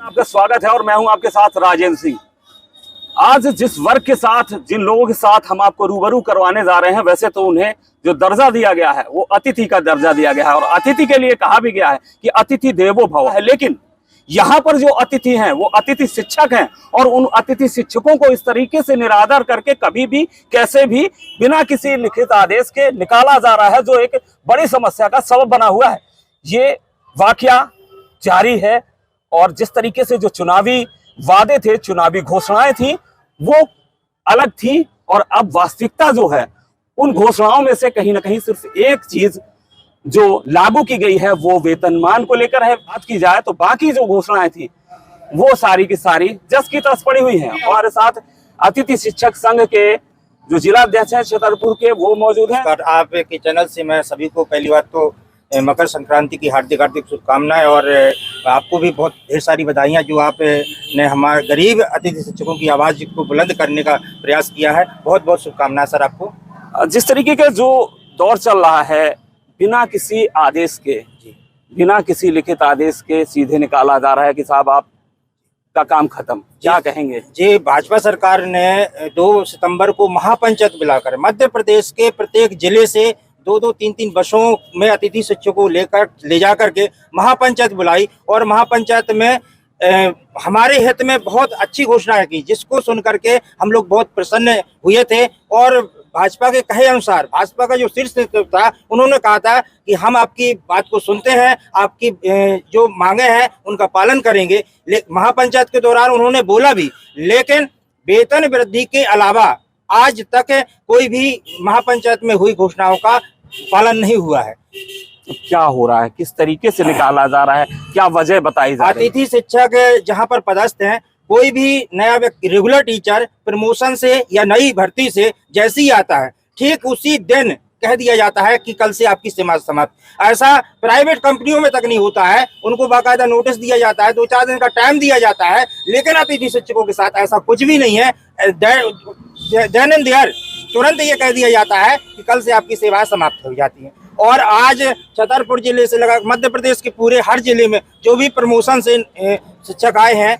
आपका स्वागत है और मैं हूं आपके साथ राजेंद्र सिंह। आज जिस वर्ग के साथ, जिन लोगों के साथ हम आपको रूबरू करवाने जा रहे हैं, वैसे तो उन्हें जो दर्जा दिया गया है वो अतिथि का दर्जा दिया गया है और अतिथि के लिए कहा भी गया है कि अतिथि देवो भव है। लेकिन यहाँ पर जो अतिथि हैं वो अतिथि शिक्षक हैं और उन अतिथि शिक्षकों को इस तरीके से निरादर करके कभी भी कैसे भी बिना किसी लिखित आदेश के निकाला जा रहा है, जो एक बड़ी समस्या का सबब बना हुआ है। ये वाकया जारी है और जिस तरीके से जो चुनावी वादे थे, चुनावी घोषणाएं थी, वो अलग थी और अब वास्तविकता जो है उन घोषणाओं में से कहीं ना कहीं सिर्फ एक चीज जो लागू की गई है वो वेतनमान को लेकर है। बात की जाए तो बाकी जो घोषणाएं थी वो सारी की सारी जस की तस पड़ी हुई हैं। हमारे साथ अतिथि शिक्षक संघ के जो जिला अध्यक्ष हैं छतरपुर के, वो मौजूद हैं। आपके चैनल से मैं सभी को पहली बात तो मकर संक्रांति की हार्दिक हार्दिक शुभकामनाएं और आपको भी बहुत ढेर सारी बधाइयां जो आपने हमारे गरीब अतिथि शिक्षकों की आवाज़ को बुलंद करने का प्रयास किया है। बहुत बहुत शुभकामनाएं सर आपको। जिस तरीके का जो दौर चल रहा है, बिना किसी आदेश के, बिना किसी लिखित आदेश के सीधे निकाला जा रहा है कि साहब आपका काम खत्म, क्या कहेंगे? जी, भाजपा सरकार ने 2 सितंबर को महापंचायत बुलाकर मध्य प्रदेश के प्रत्येक जिले से 2-2, 3-3 बसों में अतिथि शिक्षकों को ले जा करके महापंचायत बुलाई और महापंचायत में हमारे हित में बहुत अच्छी घोषणा की, जिसको सुन करके हम लोग बहुत प्रसन्न हुए थे। और भाजपा के कहे अनुसार भाजपा का जो शीर्ष नेतृत्व था, उन्होंने कहा था कि हम आपकी बात को सुनते हैं, आपकी जो मांगे हैं उनका पालन करेंगे। महापंचायत के दौरान उन्होंने बोला भी, लेकिन वेतन वृद्धि के अलावा आज तक कोई भी महापंचायत में हुई घोषणाओं का पालन नहीं हुआ है। क्या हो रहा है, किस तरीके से निकाला जा रहा है, क्या वजह बताई जा रही है? अतिथि शिक्षक जहां पर पदस्थ हैं, कोई भी नया व्यक्ति रेगुलर टीचर प्रमोशन से या नई भर्ती से जैसे ही आता है, ठीक उसी दिन कह दिया जाता है कि कल से आपकी सेवा समाप्त। ऐसा प्राइवेट कंपनियों में तक नहीं होता है, उनको बाकायदा नोटिस दिया जाता है, 2-4 दिन का टाइम दिया जाता है। लेकिन अतिथि शिक्षकों के साथ ऐसा कुछ भी नहीं है। देन एंड देयर तुरंत ये कह दिया जाता है कि कल से आपकी सेवाएं समाप्त हो जाती हैं। और आज छतरपुर जिले से लगा मध्य प्रदेश के पूरे हर जिले में जो भी प्रमोशन से शिक्षक आए हैं,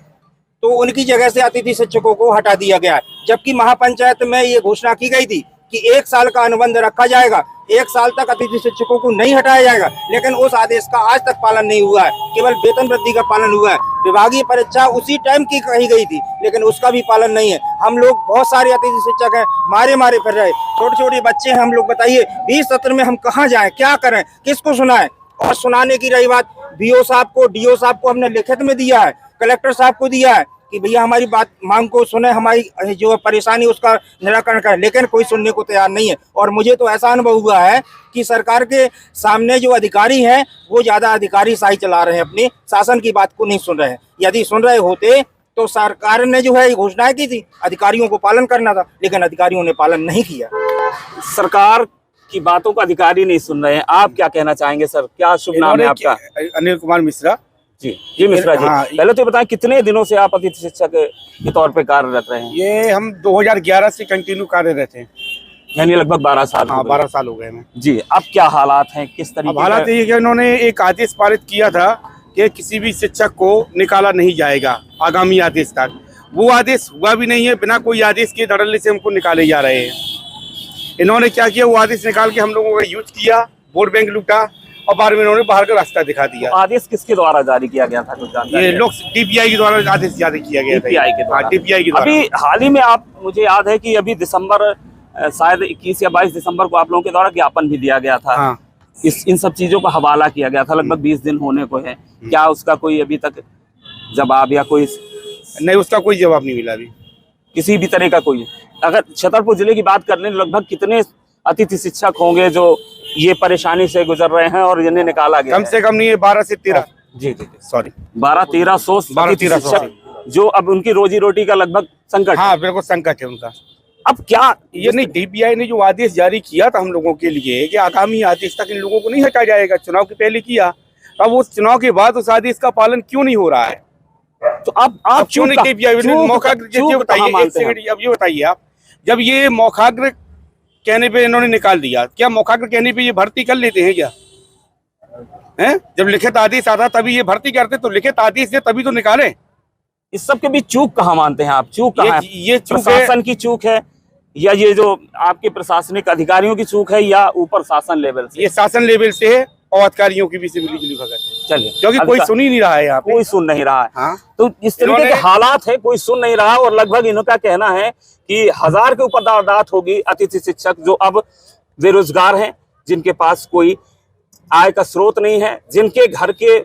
तो उनकी जगह से अतिथि शिक्षकों को हटा दिया गया है। जबकि महापंचायत में ये घोषणा की गई थी कि 1 साल का अनुबंध रखा जाएगा, 1 साल तक अतिथि शिक्षकों को नहीं हटाया जाएगा। लेकिन उस आदेश का आज तक पालन नहीं हुआ है, केवल वेतन वृद्धि का पालन हुआ है। विभागीय परीक्षा उसी टाइम की कही गई थी, लेकिन उसका भी पालन नहीं है। हम लोग बहुत सारे अतिथि शिक्षक हैं, मारे फिर रहे, छोटे छोटे बच्चे हैं। हम लोग बताइए 20 सत्र में हम कहाँ जाएं, क्या करें, किसको सुनाएं? और सुनाने की रही बात, बीओ साहब को, डीओ साहब को हमने लिखित में दिया है, कलेक्टर साहब को दिया है कि भैया हमारी बात मांग को सुने, हमारी जो परेशानी उसका निराकरण करें, लेकिन कोई सुनने को तैयार नहीं है। और मुझे तो ऐसा अनुभव हुआ है कि सरकार के सामने जो अधिकारी हैं वो ज़्यादा अधिकारी शाही चला रहे हैं, अपनी शासन की बात को नहीं सुन रहे हैं। यदि सुन रहे होते तो सरकार ने जो है घोषणाएं की थी, अधिकारियों को पालन करना था, लेकिन अधिकारियों ने पालन नहीं किया। सरकार की बातों को अधिकारी नहीं सुन रहे हैं, आप क्या कहना चाहेंगे सर? क्या शुभ नाम है आपका? अनिल कुमार मिश्रा। जी मिश्रा जी, हाँ, पहले तो बताएं कितने दिनों से आप अतिथि शिक्षक के तौर पे कार्यरत रहे हैं? ये हम 2011 से कंटिन्यू कार्यरत हैं, यानी लगभग 12 साल। हाँ, 12 साल हो गए हैं जी। अब क्या हालात हैं, किस तरीके? हालात ये कि उन्होंने एक आदेश पारित किया था कि किसी भी शिक्षक को निकाला नहीं जाएगा आगामी आदेश तक। वो आदेश हुआ भी नहीं है, बिना कोई आदेश के धड़ल्ले से हमको निकाले जा रहे हैं। इन्होंने क्या किया, वो आदेश निकाल के हम लोगों का यूज किया, वोट बैंक लूटा और बाद में इन्होंने बाहर का रास्ता दिखा दिया। आदेश किसके द्वारा जारी किया गया था, कुछ जानते हैं? ये लोग DPI के द्वारा आदेश जारी किया गया था। DPI के द्वारा। DPI के द्वारा। अभी हाल ही में आप, मुझे याद है कि अभी दिसंबर, शायद 21 या 22 दिसंबर को आप लोगों के द्वारा ज्ञापन भी दिया गया था। हाँ। इन सब चीजों का हवाला किया गया था, लगभग 20 दिन होने को है। क्या उसका कोई अभी तक जवाब या कोई? नहीं, उसका कोई जवाब नहीं मिला अभी, किसी भी तरह का कोई। अगर छतरपुर जिले की बात कर लें, लगभग कितने अतिथि शिक्षक होंगे जो ये परेशानी से गुजर रहे हैं और जिन्हें निकाला गया? कम से कम नहीं है 12 से 13। जी, सॉरी, 12-13 जो अब उनकी रोजी रोटी का लगभग संकट। हाँ, बिल्कुल संकट है उनका। अब क्या ये नहीं, DPI ने जो आदेश जारी किया था हम लोगों के लिए कि आगामी आदेश तक इन लोगों को नहीं हटाया जाएगा, चुनाव के पहले किया, अब उस चुनाव के बाद उस आदेश का पालन क्यों नहीं हो रहा है? तो आप क्यों नहीं DPI मौखाग्र? अब ये बताइए आप, जब ये मौखाग्र कहने पे इन्होंने निकाल दिया, क्या मौखाग्र कहने पे ये भर्ती कर लेते हैं क्या? हैं? जब लिखित आदेश आता तभी ये भर्ती करते, तो लिखित आदेश दे तभी तो निकाले। इस सब के बीच चूक कहाँ मानते हैं आप? चूक कहाँ है? ये चूक है, प्रशासन की चूक है या ये जो आपके प्रशासनिक अधिकारियों की चूक है या ऊपर शासन लेवल से? ये शासन लेवल से है और अधिकारियों की भी से मिली जुली भगत है। चलिए, क्योंकि कोई सुन ही नहीं रहा है यहाँ पे। कोई सुन नहीं रहा है। हाँ। तो इस तरीके के हालात है, कोई सुन नहीं रहा और लगभग इनका कहना है कि 1000 के ऊपर दादात होगी अतिथि शिक्षक जो अब बेरोजगार हैं, जिनके पास कोई आय का स्रोत नहीं है, जिनके घर के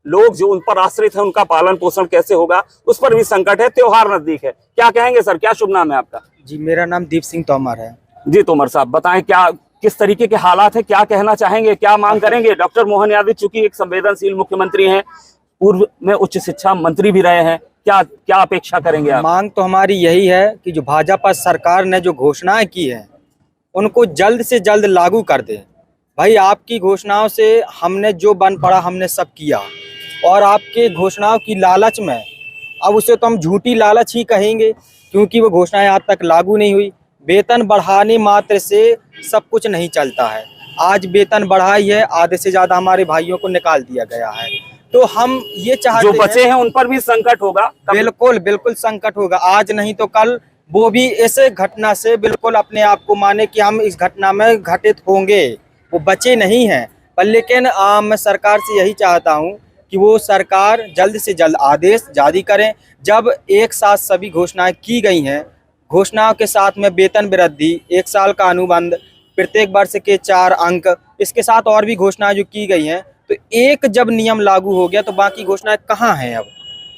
लोग जो उन पर आश्रित है उनका पालन पोषण कैसे होगा, उस पर भी संकट है। त्योहार नजदीक है, क्या कहेंगे सर? क्या शुभ नाम है आपका? जी, मेरा नाम दीप सिंह तोमर है। जी तोमर साहब, बताएं क्या किस तरीके के हालात है, क्या कहना चाहेंगे, क्या मांग करेंगे? डॉक्टर मोहन यादव चूंकि एक संवेदनशील मुख्यमंत्री हैं, पूर्व में उच्च शिक्षा मंत्री भी रहे हैं, क्या क्या अपेक्षा करेंगे आप? मांग तो हमारी यही है कि जो भाजपा सरकार ने जो घोषणाएं की है उनको जल्द से जल्द लागू कर दे। भाई, आपकी घोषणाओं से हमने जो बन पड़ा हमने सब किया, और आपके घोषणाओं की लालच में, अब उसे तो हम झूठी लालच ही कहेंगे क्योंकि वो घोषणाएं आज तक लागू नहीं हुई। वेतन बढ़ाने मात्र से सब कुछ नहीं चलता है। आज वेतन बढ़ाई है, आधे से ज्यादा हमारे भाइयों को निकाल दिया गया है। तो हम ये चाहते जो बचे हैं उन पर भी संकट होगा। बिल्कुल बिल्कुल संकट होगा। आज नहीं तो कल वो भी इस घटना से बिल्कुल अपने आप को माने कि हम इस घटना में घटित होंगे, वो बचे नहीं हैं। पर लेकिन मैं सरकार से यही चाहता हूँ कि वो सरकार जल्द से जल्द आदेश जारी करें। जब एक साथ सभी घोषणाएं की गई हैं, घोषणाओं के साथ में वेतन वृद्धि, 1 साल का अनुबंध, प्रत्येक वर्ष के 4 अंक, इसके साथ और भी घोषणाएं जो की गई हैं, तो एक जब नियम लागू हो गया तो बाकी घोषणाएं कहाँ हैं? अब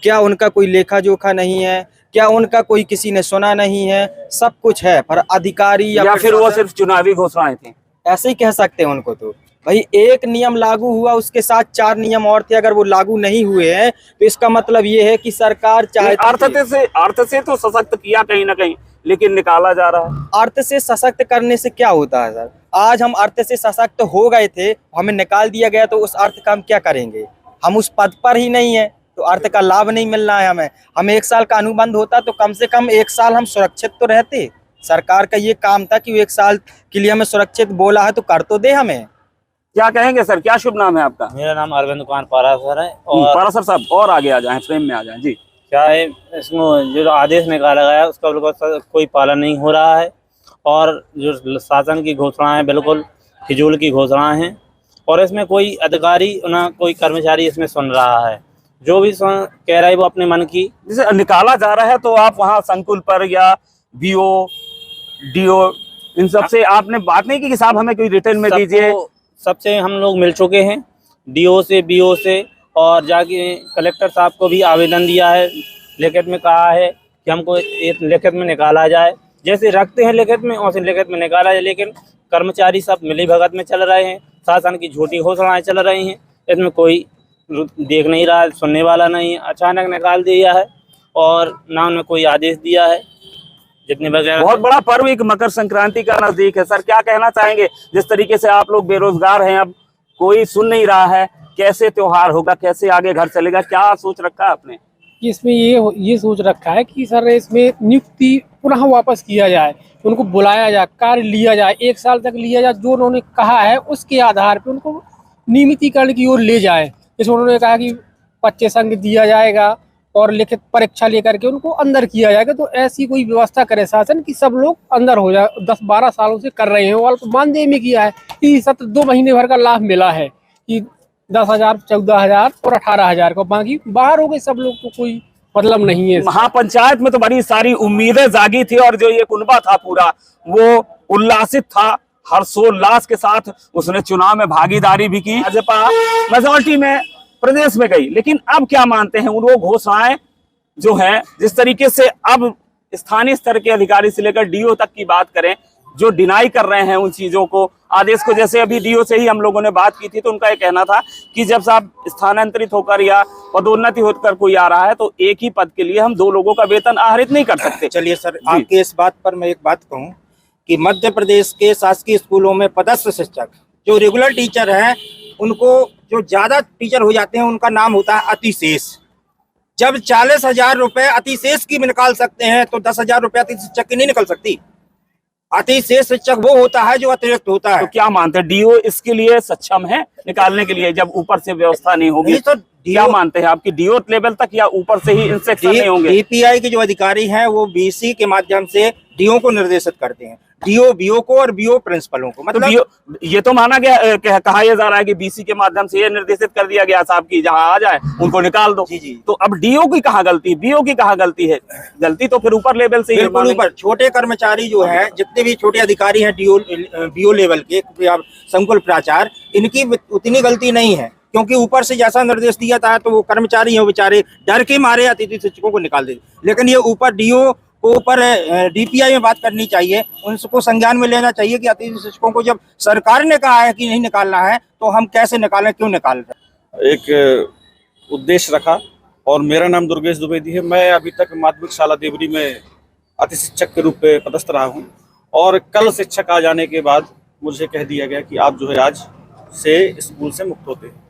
क्या उनका कोई लेखा जोखा नहीं है? क्या उनका कोई किसी ने सुना नहीं है? सब कुछ है, पर अधिकारी या फिर वो सिर्फ चुनावी घोषणाएं थी? ऐसे ही कह सकते हैं उनको। तो भाई, एक नियम लागू हुआ, उसके साथ 4 नियम और थे, अगर वो लागू नहीं हुए हैं तो इसका मतलब ये है कि सरकार अर्थ से तो सशक्त किया कहीं ना कहीं, लेकिन निकाला जा रहा है। अर्थ से सशक्त करने से क्या होता है सर? आज हम अर्थ से सशक्त हो गए थे, हमें निकाल दिया गया, तो उस अर्थ का हम क्या करेंगे? हम उस पद पर ही नहीं है तो अर्थ का लाभ नहीं मिल रहा है हमें। 1 साल का अनुबंध होता तो कम से कम 1 साल हम सुरक्षित तो रहते। सरकार का ये काम था कि वो 1 साल के लिए हमें सुरक्षित बोला है तो कर तो दे हमें। क्या कहेंगे सर? क्या शुभ नाम है आपका? मेरा नाम अरविंद कुमार पारासर है। और पारासर साहब और आगे आ जाएं, फ्रेम में आ जाएं। जी, क्या है, इसमें जो आदेश निकाला गया है उसका बिल्कुल कोई पालन नहीं हो रहा है, और जो शासन की घोषणाएं बिल्कुल फिजूल की घोषणाएं हैं, और इसमें कोई अधिकारी ना कोई कर्मचारी इसमें सुन रहा है। जो भी कह रहा है वो अपने मन की, जैसे निकाला जा रहा है तो आप वहाँ संकुल पर या बीओ डीओ इन सब से आपने बात नहीं की कि साहब हमें कोई रिटर्न में दीजिए? सबसे हम लोग मिल चुके हैं, डीओ से, बीओ से, और जाके कलेक्टर साहब को भी आवेदन दिया है। लिखित में कहा है कि हमको एक लिखित में निकाला जाए, जैसे रखते हैं लिखित में वैसे लिखित में निकाला जाए। लेकिन कर्मचारी सब मिली भगत में चल रहे हैं, शासन की झूठी घोषणाएं चल रही हैं, इसमें कोई देख नहीं रहा, सुनने वाला नहीं है। अचानक निकाल दिया है और ना उन्हें कोई आदेश दिया है। जितने वगैरह बहुत बड़ा पर्व एक मकर संक्रांति का नजदीक है सर, क्या कहना चाहेंगे? जिस तरीके से आप लोग बेरोजगार हैं, अब कोई सुन नहीं रहा है, कैसे त्योहार होगा, कैसे आगे घर चलेगा, क्या सोच रखा है आपने? इसमें ये सोच रखा है कि सर इसमें नियुक्ति पुनः वापस किया जाए, उनको बुलाया जाए, कार्य लिया जाए, 1 साल तक लिया जाए, जो उन्होंने कहा है उसके आधार पर उनको नियमितीकरण की ओर ले जाए। जैसे उन्होंने कहा कि 25 अंक दिया जाएगा और लिखित परीक्षा लेकर के उनको अंदर किया जाएगा, तो ऐसी कोई व्यवस्था करे शासन कि सब लोग अंदर हो जाए। 10-12 सालों से कर रहे हैं, और मानदेय में किया है कि 2 महीने भर का लाभ मिला है कि 10,000, 14,000 और 18,000 को, बाकी बाहर हो गए सब लोग, तो कोई मतलब नहीं है। महापंचायत में तो बड़ी सारी उम्मीदें जागी थी और जो ये कुनबा था पूरा वो उल्लासित था, हर्षोल्लास के साथ उसने चुनाव में भागीदारी भी की। भाजपा मेजॉरिटी में प्रदेश में गई, लेकिन अब क्या मानते हैं वो घोषणाएं जो हैं, जिस तरीके से अब स्थानीय स्तर के अधिकारी से लेकर डीओ तक की बात करें, जो डिनाई कर रहे हैं उन चीजों को, आदेश को। जैसे अभी डीओ से ही हम लोगों ने बात की थी तो उनका ये कहना था कि जब साहब स्थानांतरित होकर या पदोन्नति होकर कोई आ रहा है तो एक ही पद के लिए हम 2 लोगों का वेतन आहरित नहीं कर सकते। चलिए सर, आपके इस बात पर मैं एक बात कहूँ कि मध्य प्रदेश के शासकीय स्कूलों में पदस्थ शिक्षक जो रेगुलर टीचर हैं, उनको जो ज्यादा टीचर हो जाते हैं उनका नाम होता है अतिशेष। जब 40,000 रुपए अतिशेष की भी निकाल सकते हैं तो 10,000 रुपए अति शिक्षक की नहीं निकल सकती। अतिशेष शिक्षक वो होता है जो अतिरिक्त होता है। तो क्या मानते हैं डीओ इसके लिए सक्षम है निकालने के लिए, जब ऊपर से व्यवस्था नहीं होगी? तो क्या मानते हैं आपकी डीओ लेवल तक या ऊपर से ही इंस्ट्रक्शन नहीं होंगे? डीपीआई के जो अधिकारी हैं वो बीसी के माध्यम से डीओ को निर्देशित करते हैं, डीओ बीओ को और बीओ प्रिंसिपलों को। मतलब ये तो माना गया, कहा यह जा रहा है कि बीसी के माध्यम से ये निर्देशित कर दिया गया साहब की जहां आ जाए उनको निकाल दो। जी जी। तो अब डीओ की कहाँ गलती, बीओ की कहाँ गलती है? गलती तो फिर ऊपर लेवल से ही है। बिल्कुल ऊपर छोटे कर्मचारी जो है, जितने भी छोटे अधिकारी हैं डीओ बीओ लेवल के या संकुल प्राचार्य, इनकी उतनी गलती नहीं है, क्योंकि ऊपर से जैसा निर्देश दिया था तो वो कर्मचारी हैं बेचारे डर के मारे अतिथि शिक्षकों को निकाल देते। लेकिन ये ऊपर डीओ को ऊपर डीपीआई में बात करनी चाहिए, उनको संज्ञान में लेना चाहिए कि अतिथि शिक्षकों को जब सरकार ने कहा है कि नहीं निकालना है तो हम कैसे निकालें, क्यों निकाल रहे हैं। एक उद्देश्य रखा और मेरा नाम दुर्गेश द्विवेदी है। मैं अभी तक माध्यमिक शाला देवरी में अतिथि शिक्षक के रूप में पदस्थ रहा हूँ और कल शिक्षक आ जाने के बाद मुझे कह दिया गया कि आप जो है आज से स्कूल से मुक्त होते हैं।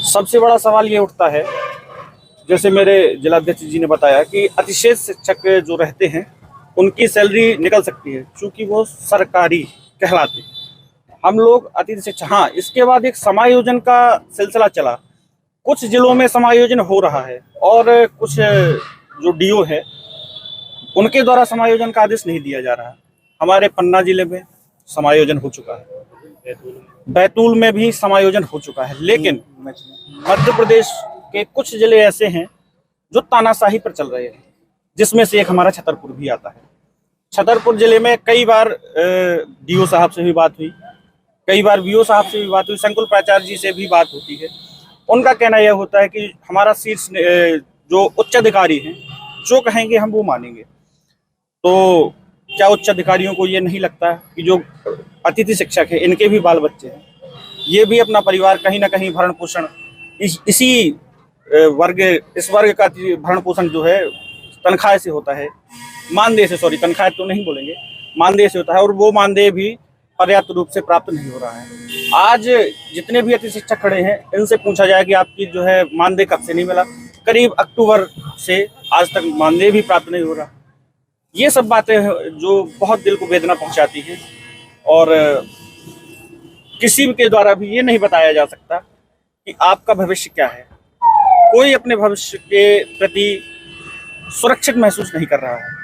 सबसे बड़ा सवाल ये उठता है, जैसे मेरे जिलाध्यक्ष जी ने बताया कि अतिशेष शिक्षक जो रहते हैं उनकी सैलरी निकल सकती है क्योंकि वो सरकारी कहलाते। हम लोग अतिथि शिक्षक, हाँ इसके बाद एक समायोजन का सिलसिला चला। कुछ जिलों में समायोजन हो रहा है और कुछ जो डीओ है उनके द्वारा समायोजन का आदेश नहीं दिया जा रहा। हमारे पन्ना जिले में समायोजन हो चुका है, बैतूल में भी समायोजन हो चुका है, लेकिन मध्य प्रदेश के कुछ जिले ऐसे हैं जो तानाशाही पर चल रहे हैं, जिसमें से एक हमारा छतरपुर भी आता है। छतरपुर जिले में कई बार डीओ साहब से भी बात हुई, कई बार बीओ साहब से भी बात हुई, संकुल प्राचार्य जी से भी बात होती है। उनका कहना यह होता है कि हमारा शीर्ष जो उच्च अधिकारी हैं जो कहेंगे हम वो मानेंगे। तो क्या उच्च अधिकारियों को ये नहीं लगता कि जो अतिथि शिक्षक है इनके भी बाल बच्चे हैं, ये भी अपना परिवार कहीं ना कहीं भरण पोषण इस वर्ग का भरण पोषण जो है तनख्वाह से होता है, मानदेय से, सॉरी तनख्वाह तो नहीं बोलेंगे, मानदेय से होता है और वो मानदेय भी पर्याप्त रूप से प्राप्त नहीं हो रहा है। आज जितने भी अतिथि शिक्षक खड़े हैं इनसे पूछा जाए कि आपकी जो है मानदेय कब से नहीं मिला, करीब अक्टूबर से आज तक मानदेय भी प्राप्त नहीं हो रहा। ये सब बातें जो बहुत दिल को वेदना पहुंचाती है और किसी के द्वारा भी ये नहीं बताया जा सकता कि आपका भविष्य क्या है। कोई अपने भविष्य के प्रति सुरक्षित महसूस नहीं कर रहा है।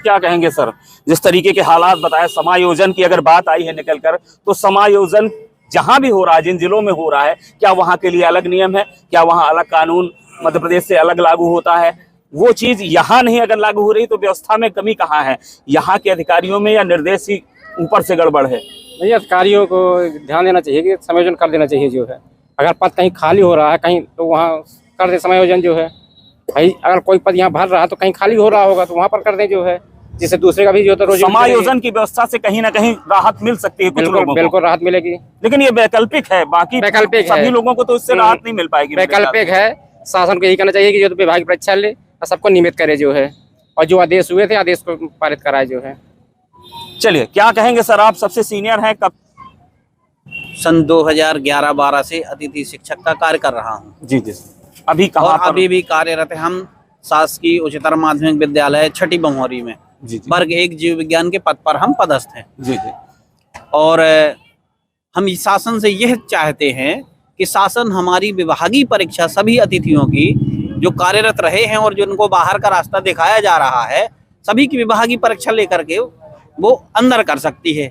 क्या कहेंगे सर, जिस तरीके के हालात बताए, समायोजन की अगर बात आई है निकल कर, तो समायोजन जहां भी हो रहा है, जिन जिलों में हो रहा है, क्या वहां के लिए अलग नियम है, क्या वहां अलग कानून मध्य प्रदेश से अलग लागू होता है? वो चीज यहाँ नहीं अगर लागू हो रही तो व्यवस्था में कमी कहाँ है? यहाँ के अधिकारियों में या निर्देश ही ऊपर से गड़बड़ है? नहीं, अधिकारियों को ध्यान देना चाहिए कि समायोजन कर देना चाहिए। जो है अगर पद कहीं खाली हो रहा है कहीं तो वहाँ कर दे समायोजन। जो है भाई अगर कोई पद यहाँ भर रहा है तो कहीं खाली हो रहा होगा तो वहाँ पर कर दे, जो है जिससे दूसरे का भी जो है समायोजन की व्यवस्था से कहीं ना कहीं राहत मिल सकती है। बिल्कुल राहत मिलेगी, लेकिन ये वैकल्पिक है, बाकी वैकल्पिक सभी लोगों को तो इससे राहत नहीं मिल पाएगी। वैकल्पिक है। शासन को यही करना चाहिए कि जो विभाग की परीक्षा ले और सबको नियमित करे, जो है और जो आदेश हुए थे आदेश को पारित कराए। जो है चलिए, क्या कहेंगे सर, आप सबसे सीनियर हैं, कब? सन 2011-12 से अतिथि शिक्षक का कार्य कर रहा हूँ। जी जी। अभी कहाँ? अभी भी कार्यरत है। हम शासकीय उच्चतर माध्यमिक विद्यालय छठी बमोरी में जी जी। वर्ग 1 जीव विज्ञान के पद पर हम पदस्थ हैं। जी जी। और हम शासन से यह चाहते हैं कि शासन हमारी विभागीय परीक्षा सभी अतिथियों की जो कार्यरत रहे हैं और जिनको बाहर का रास्ता दिखाया जा रहा है, सभी की विभागीय परीक्षा लेकर के वो अंदर कर सकती है।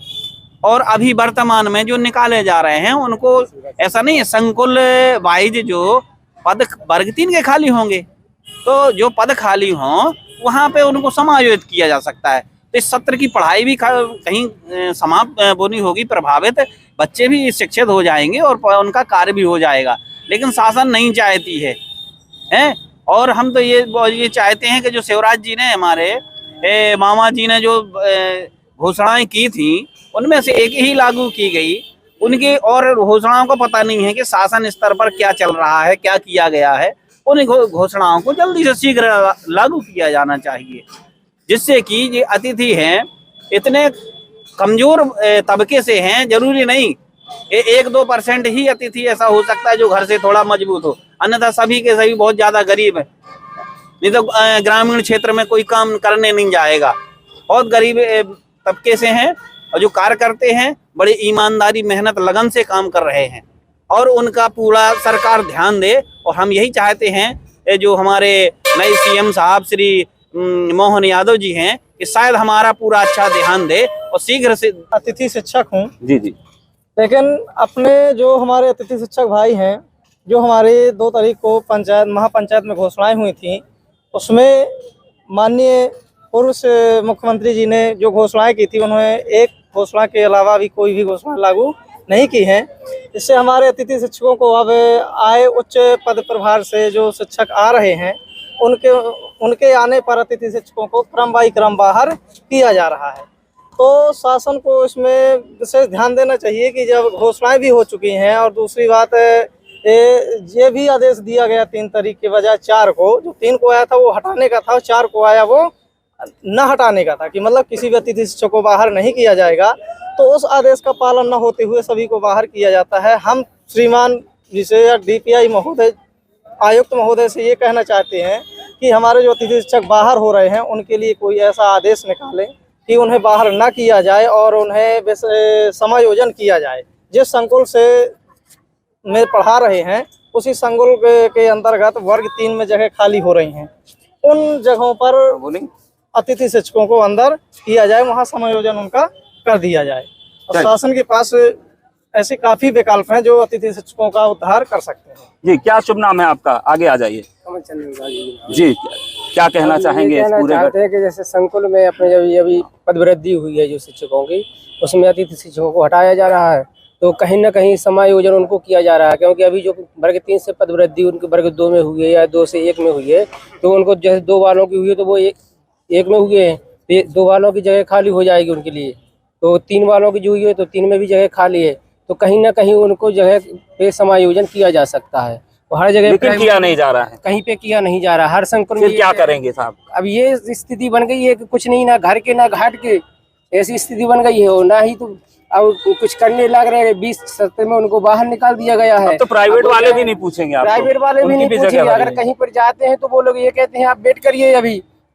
और अभी वर्तमान में जो निकाले जा रहे हैं उनको ऐसा नहीं है, संकुल वाइज जो पद वर्ग 3 के खाली होंगे तो जो पद खाली हों वहाँ पे उनको समायोजित किया जा सकता है। तो इस सत्र की पढ़ाई भी कहीं समाप्त बोनी होगी, प्रभावित बच्चे भी शिक्षित हो जाएंगे और उनका कार्य भी हो जाएगा। लेकिन शासन नहीं चाहती है हैं। और हम तो ये चाहते हैं कि जो शिवराज जी ने, हमारे मामा जी ने जो घोषणाएं की थी उनमें से एक ही लागू की गई। उनकी और घोषणाओं को पता नहीं है कि शासन स्तर पर क्या चल रहा है, क्या किया गया है। उन घोषणाओं को जल्दी से शीघ्र लागू किया जाना चाहिए, जिससे कि ये अतिथि हैं इतने कमजोर तबके से हैं, जरूरी नहीं 1-2% ही अतिथि ऐसा हो सकता है जो घर से थोड़ा मजबूत हो, अन्यथा सभी के सभी बहुत ज्यादा गरीब है। नहीं तो ग्रामीण क्षेत्र में कोई काम करने नहीं जाएगा। बहुत गरीब तबके से हैं और जो कार्य करते हैं बड़ी ईमानदारी, मेहनत, लगन से काम कर रहे हैं। और उनका पूरा सरकार ध्यान दे। और हम यही चाहते हैं ये जो हमारे नए सीएम साहब श्री मोहन यादव जी हैं कि शायद हमारा पूरा अच्छा ध्यान दे और शीघ्र से। अतिथि शिक्षक हूँ, जी जी, लेकिन अपने जो हमारे अतिथि शिक्षक भाई हैं, जो हमारी 2 तारीख को महापंचायत में घोषणाएं हुई थी, उसमें माननीय पूर्व से मुख्यमंत्री जी ने जो घोषणाएं की थी, उन्होंने एक घोषणा के अलावा भी कोई भी घोषणा लागू नहीं की है। इससे हमारे अतिथि शिक्षकों को अब आए उच्च पद प्रभार से जो शिक्षक आ रहे हैं, उनके आने पर अतिथि शिक्षकों को क्रम बाई क्रम बाहर किया जा रहा है। तो शासन को इसमें विशेष ध्यान देना चाहिए कि जब घोषणाएं भी हो चुकी हैं, और दूसरी बात ये भी आदेश दिया गया 3 तारीख के बजाय 4 को, जो 3 को आया था वो हटाने का था, 4 को आया वो न हटाने का था, कि मतलब किसी भी अतिथि शिक्षक को बाहर नहीं किया जाएगा। तो उस आदेश का पालन न होते हुए सभी को बाहर किया जाता है। हम श्रीमान जी से या DPI महोदय, आयुक्त महोदय से ये कहना चाहते हैं कि हमारे जो अतिथि शिक्षक बाहर हो रहे हैं, उनके लिए कोई ऐसा आदेश निकालें कि उन्हें बाहर न किया जाए और उन्हें समायोजन किया जाए। जिस संकुल से में पढ़ा रहे हैं, उसी संकुल के अंतर्गत वर्ग 3 में जगह खाली हो रही हैं, उन जगहों पर अतिथि शिक्षकों को अंदर किया जाए, वहाँ समायोजन उनका कर दिया जाए। और शासन के पास ऐसे काफी विकल्प हैं जो अतिथि शिक्षकों का उद्धार कर सकते हैं। जी, क्या शुभ नाम है आपका? आगे आ जाइए जी। क्या कहना चाहेंगे इस पूरे चाहते हैं कि जैसे संकुल में अपने जब अभी पदवृद्धि हुई है जो शिक्षकों की, उसमें अतिथि शिक्षकों को हटाया जा रहा है, तो कहीं ना कहीं समायोजन उनको किया जा रहा है। क्योंकि अभी जो वर्ग 3 से पदवृद्धि उनके वर्ग 2 में हुई है या 2 से 1 में हुई है, तो उनको जैसे 2 वालों की हुई है तो वो 1 में हुए हैं, तो 2 वालों की जगह खाली हो जाएगी उनके लिए। तो 3 वालों की जो हुई है तो 3 में भी जगह खाली है, तो कहीं ना कहीं उनको जगह पे समायोजन किया जा सकता है। तो हर जगह लेकिन किया नहीं जा रहा है, कहीं पे किया नहीं जा रहा। हर संकुल में क्या करेंगे साहब? अब ये स्थिति बन गई है कि कुछ नहीं, ना घर के ना घाट के, ऐसी स्थिति बन गई है। और ना ही तो अब कुछ करने लग रहे हैं, 20 सप्ताह में उनको बाहर निकाल दिया गया है। तो प्राइवेट वाले भी नहीं पूछेंगे आपको? प्राइवेट वाले भी नहीं पूछेंगे। अगर कहीं पर जाते हैं तो वो लोग ये कहते हैं आप वेट करिए,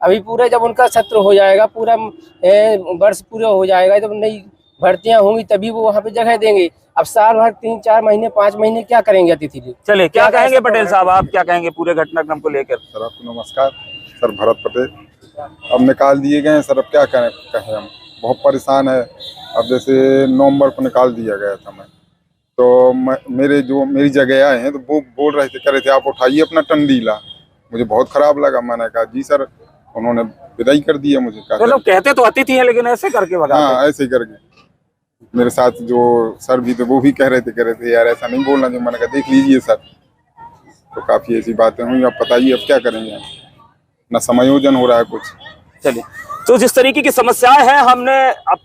अभी पूरा जब उनका सत्र हो जाएगा, पूरा वर्ष पूरा हो जाएगा, जब नई भर्तियां होंगी तभी वो वहाँ पे जगह देंगे। अब साल भर 3-4 महीने 5 महीने क्या करेंगे अतिथि लोग? चलिए, क्या कहेंगे पटेल साहब, आप क्या कहेंगे पूरे घटनाक्रम को लेकर? सर आपको नमस्कार। सर भरत पटेल। अब निकाल दिए गए सर, अब क्या कहें हम, बहुत परेशान है। अब जैसे नवंबर को निकाल दिया गया था मैं, तो मेरी जगह आए हैं तो वो बोल रहे थे, कह रहे थे आप उठाइए अपना टंडीला। मुझे बहुत खराब लगा, मैंने कहा जी सर, उन्होंने विदाई कर दिया मुझे। तो कहते तो अतिथि है लेकिन ऐसे करके भगाते। हाँ, ऐसे करके। मेरे साथ जो सर भी थे वो भी कह रहे थे यार ऐसा नहीं बोलना। जो मैंने कहा देख लीजिए सर, तो काफी ऐसी बातें हुई। अब बताइए अब क्या करेंगे, ना समायोजन हो रहा है कुछ। चलिए, तो जिस तरीके की समस्याएं हैं हमने अब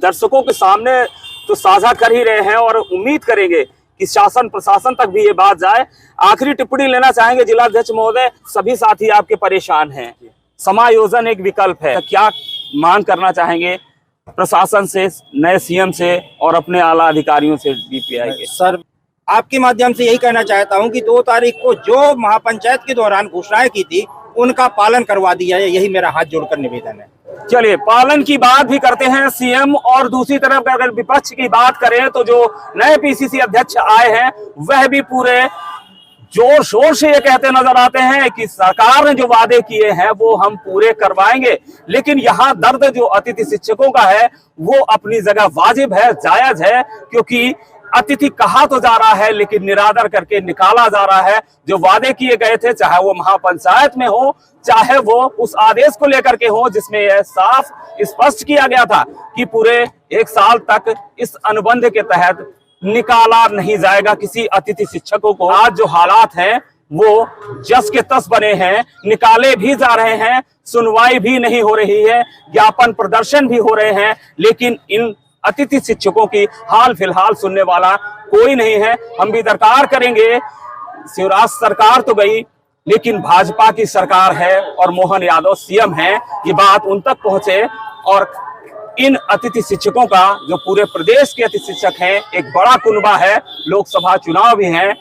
दर्शकों के सामने तो साझा कर ही रहे हैं, और उम्मीद करेंगे कि शासन प्रशासन तक भी ये बात जाए। आखिरी टिप्पणी लेना चाहेंगे जिलाध्यक्ष महोदय, सभी साथी आपके परेशान हैं, समायोजन एक विकल्प है, क्या मांग करना चाहेंगे प्रशासन से, नए सीएम से और अपने आला अधिकारियों से, DPI के? सर आपके माध्यम से यही कहना चाहता हूं कि 2 तारीख को जो महापंचायत के दौरान घोषणाएं की थी उनका पालन करवा दिया है, यही मेरा हाथ जोड़कर निवेदन है। चलिए, पालन की बात भी करते हैं सीएम, और दूसरी तरफ अगर विपक्ष की बात करें तो जो नए PCC अध्यक्ष आए हैं वह भी पूरे जोर शोर से ये कहते नजर आते हैं कि सरकार ने जो वादे किए हैं वो हम पूरे करवाएंगे। लेकिन यहाँ दर्द जो अतिथि शिक्षकों का है वो अपनी जगह वाजिब है, जायज है, क्योंकि अतिथि कहा तो जा रहा है लेकिन निरादर करके निकाला जा रहा है। जो वादे किए गए थे, चाहे वो महापंचायत में हो, चाहे वो उस आदेश को लेकर के हो जिसमें यह साफ स्पष्ट किया गया था कि पूरे 1 साल तक इस अनुबंध के तहत निकाला नहीं जाएगा किसी अतिथि शिक्षकों को। आज जो हालात हैं वो जस के तस बने हैं, निकाले भी जा रहे हैं, सुनवाई भी नहीं हो रही है, ज्ञापन प्रदर्शन भी हो रहे हैं, लेकिन इन अतिथि शिक्षकों की हाल फिलहाल सुनने वाला कोई नहीं है। हम भी दरकार करेंगे, शिवराज सरकार तो गई लेकिन भाजपा की सरकार है और मोहन यादव सीएम हैं, ये बात उन तक पहुंचे और इन अतिथि शिक्षकों का, जो पूरे प्रदेश के अतिथि शिक्षक हैं, एक बड़ा कुनबा है, लोकसभा चुनाव भी हैं,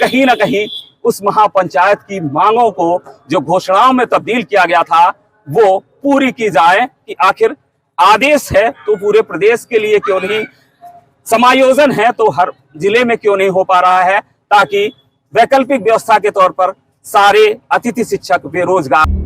कहीं ना कहीं उस महापंचायत की मांगों को जो घोषणाओं में तब्दील किया गया था वो पूरी की जाए। कि आखिर आदेश है तो पूरे प्रदेश के लिए क्यों नहीं, समायोजन है तो हर जिले में क्यों नहीं हो पा रहा है, ताकि वैकल्पिक व्यवस्था के तौर पर सारे अतिथि शिक्षक बेरोजगार